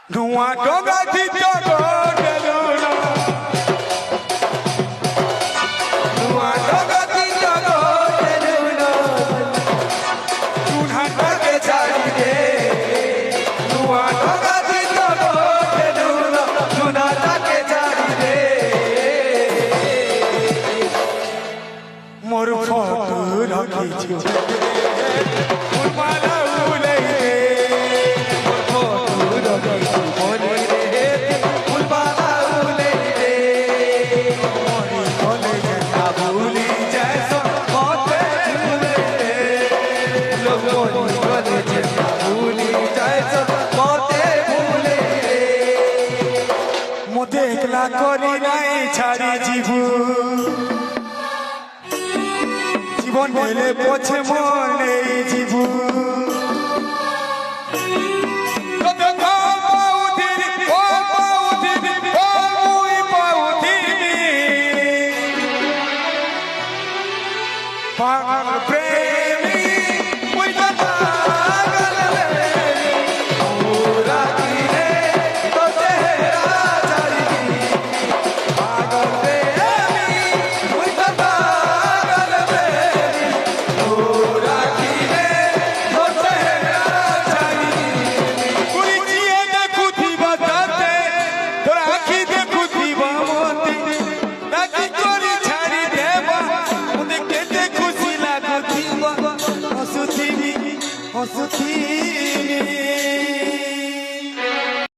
ধোঁয়া ডোগা দিত ধোঁয়া ডোগা দিত চুনাটাকে ছাড়ি দে ধোঁয়া ডোগা দিত চুনাটাকে ছাড়ি দে মোর ফটো রাখিছি ফুলমালা উলাই দে মোর ফটো রাখিছি বলে রে ফুলমালা উলাই দে মরি বলে না ভুলি যায় সব মতে ভুলে দে লোক মরি বলে না ভুলি যায় সব মতে ভুলে দে মোতে একলা করি নাই ছাড়ি জীবন জীবন মেলে পছে মন এই জীবন